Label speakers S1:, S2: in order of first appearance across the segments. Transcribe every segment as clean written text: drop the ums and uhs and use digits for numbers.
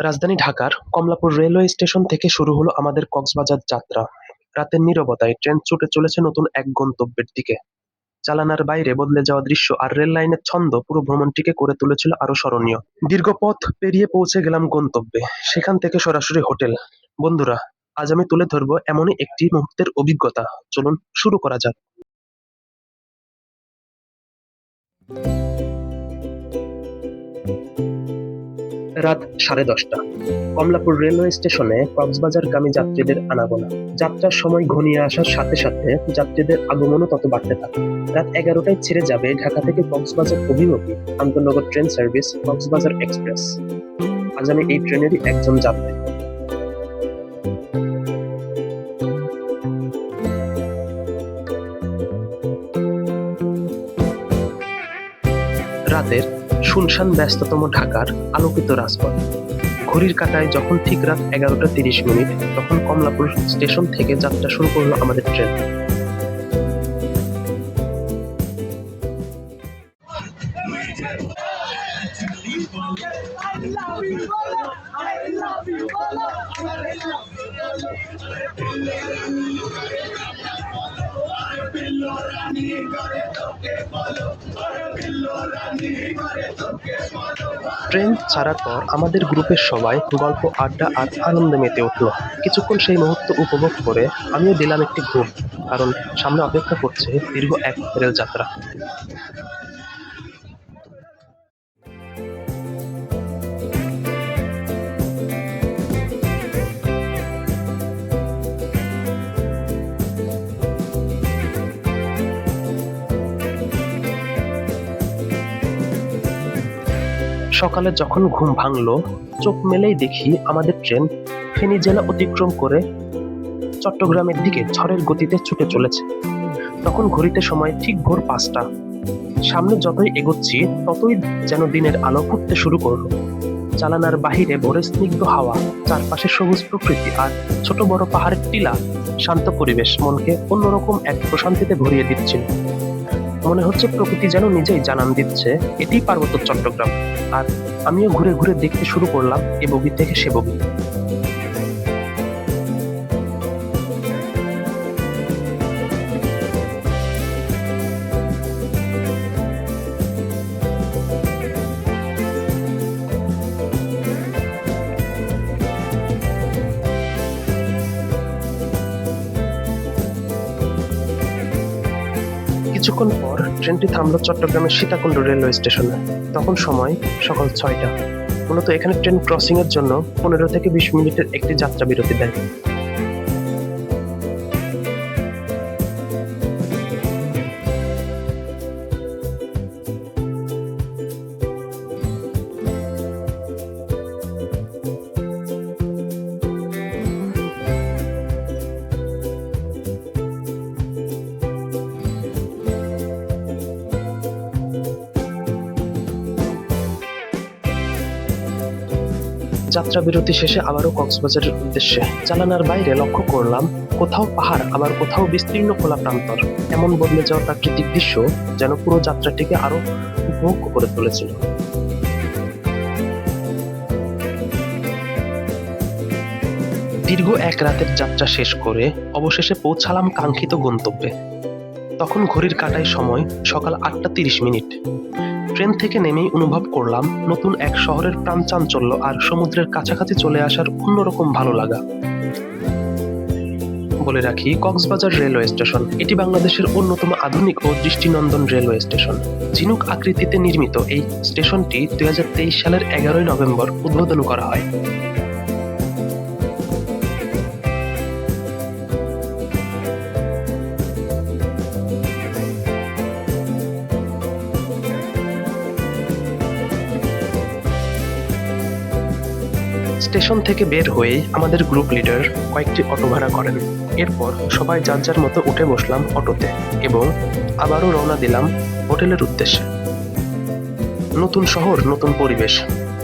S1: রাজধানী ঢাকার Kamalapur railway station থেকে শুরু হলো আমাদের কক্সবাজার যাত্রা। রাতের নীরবতায় ট্রেন ছুটে চলেছে নতুন এক গন্তব্যের দিকে। জানালার বাইরে বদলে যাওয়া দৃশ্য আর রেল লাইনের ছন্দ পুরো ভ্রমণটিকে করে তুলেছিল আরো স্মরণীয়। দীর্ঘ পথ পেরিয়ে পৌঁছে গেলাম গন্তব্যে, সেখান থেকে সরাসরি হোটেল। বন্ধুরা, আজ আমি তুলে ধরবো এমনই একটি মুহূর্তের অভিজ্ঞতা। চলুন শুরু করা যাক। রাত 10:30। কমলাপুর রেলওয়ে স্টেশনে কক্সবাজারগামী যাত্রীদের আনাগোনা। যাত্রার সময় ঘনিয়ে আসার সাথে সাথে যাত্রীদের আগমনও তত বাড়তে থাকে। রাত 11টায় ছেড়ে যাবে ঢাকা থেকে কক্সবাজার অভিমুখী আন্তনগর ট্রেন সার্ভিস কক্সবাজার এক্সপ্রেস। আজ আমি এই ট্রেনেরই একজন যাত্রী। রাতের শুনশান ব্যস্ততম ঢাকার আলোকিত রাজপথ। ঘড়ির কাঁটায় যখন ঠিক রাত 11টা 30 মিনিট, তখন কমলাপুর স্টেশন থেকে যাত্রা শুরু করলো আমাদের ট্রেন। ট্রেন ছাড়ার পর আমাদের গ্রুপের সবাই গল্প, আড্ডা আর আনন্দে মেতে উঠলো। কিছুক্ষণ সেই মুহূর্ত উপভোগ করে আমিও দিলাম একটি ঘুম, কারণ সামনে অপেক্ষা করছে দীর্ঘ এক রেল যাত্রা। সকালে যখন ঘুম ভাঙলো, চোখ মেলেই দেখি আমাদের ট্রেন ফেনী জেলা অতিক্রম করে চট্টগ্রামের দিকে ঝড়ের গতিতে ছুটে চলেছে। তখন ঘড়িতে সময় ঠিক ভোর 5টা। সামনে যতই এগোচ্ছি ততই যেন দিনের আলো ফুটতে শুরু করলো। জানালার বাহিরে ভোরের স্নিগ্ধ হাওয়া, চারপাশে সবুজ প্রকৃতি আর ছোট বড় পাহাড়ের টিলা, শান্ত পরিবেশ মনকে অন্যরকম এক প্রশান্তিতে ভরিয়ে দিচ্ছিল। মনে হচ্ছে প্রকৃতি যেন নিজেই জানান দিচ্ছে এটি পার্বত্য চট্টগ্রাম। আর আমিও ঘুরে ঘুরে দেখতে শুরু করলাম এ বগি থেকে সে বগি। কিছুক্ষণ পর ট্রেনটি থামলো চট্টগ্রামের সীতাকুণ্ড রেলওয়ে স্টেশনে। তখন সময় সকাল 6টা। মূলত এখানে ট্রেন ক্রসিং এর জন্য 15 থেকে 20 মিনিটের একটি যাত্রা বিরতি দেয়। যাত্রা বিরতি শেষে আবারও কক্সবাজারের উদ্দেশ্যে। জানালার বাইরে লক্ষ্য করলাম কোথাও পাহাড়, আবার কোথাও বিস্তীর্ণ খোলা প্রান্তর। এমন বদলে যাওয়া প্রাকৃতিক দৃশ্য যেন পুরো যাত্রাটিকে আরো উপভোগ্য করে তুলেছিল। দীর্ঘ এক রাতের যাত্রা শেষ করে অবশেষে পৌঁছালাম কাঙ্ক্ষিত গন্তব্যে। তখন ঘড়ির কাঁটায় সময় সকাল 8টা 30 মিনিট। ট্রেন থেকে নেমেই অনুভব করলাম নতুন এক শহরের প্রাণচাঞ্চল্য আর সমুদ্রের কাছাকাছি চলে আসার অন্যরকম ভালো লাগা। বলে রাখি, কক্সবাজার রেলওয়ে স্টেশন এটি বাংলাদেশের অন্যতম আধুনিক ও দৃষ্টিনন্দন রেলওয়ে স্টেশন। ঝিনুক আকৃতিতে নির্মিত এই স্টেশনটি 2023 সালের 11ই নভেম্বর উদ্বোধন করা হয়। স্টেশন থেকে বের হয়েই আমাদের গ্রুপ লিডার কয়েকটি অটো ভাড়া করেন। এরপর সবাই যার যার মতো উঠে বসলাম অটোতে এবং আবারও রওনা দিলাম হোটেলের উদ্দেশ্যে। নতুন শহর, নতুন পরিবেশ,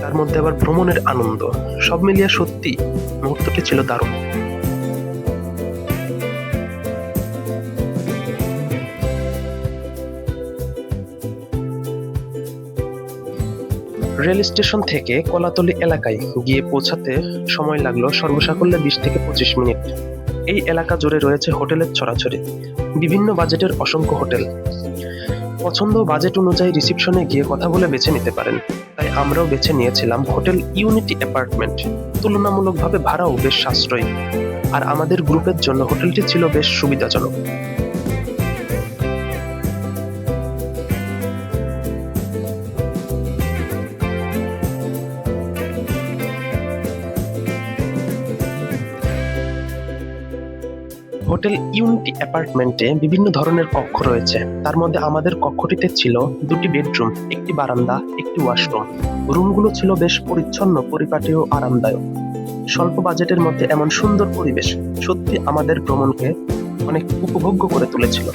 S1: তার মধ্যে আবার ভ্রমণের আনন্দ, সব মিলিয়ে সত্যি মুহূর্তটি ছিল দারুণ। রেল স্টেশন থেকে কলাতলি এলাকায় গিয়ে পৌঁছাতে সময় লাগলো সর্বসাকুল্যে 20 থেকে 25 মিনিট। এই এলাকা জুড়ে রয়েছে হোটেলের ছড়াছড়ি, বিভিন্ন বাজেটের অসংখ্য হোটেল। পছন্দ বাজেট অনুযায়ী রিসিপশনে গিয়ে কথা বলে বেছে নিতে পারেন। তাই আমরাও বেছে নিয়েছিলাম হোটেল ইউনিটি অ্যাপার্টমেন্ট। তুলনামূলকভাবে ভাড়াও বেশ সাশ্রয়ী, আর আমাদের গ্রুপের জন্য হোটেলটি ছিল বেশ সুবিধাজনক। হোটেল ইউনিটি অ্যাপার্টমেন্টে বিভিন্ন ধরনের কক্ষ রয়েছে। তার মধ্যে আমাদের কক্ষটিতে ছিল 2টি বেডরুম, একটি বারান্দা, একটি ওয়াশরুম। রুমগুলো ছিল বেশ পরিচ্ছন্ন, পরিপাটি ও আরামদায়ক। স্বল্প বাজেটের মধ্যে এমন সুন্দর পরিবেশ সত্যি আমাদের ভ্রমণকে অনেক উপভোগ্য করে তুলেছিল।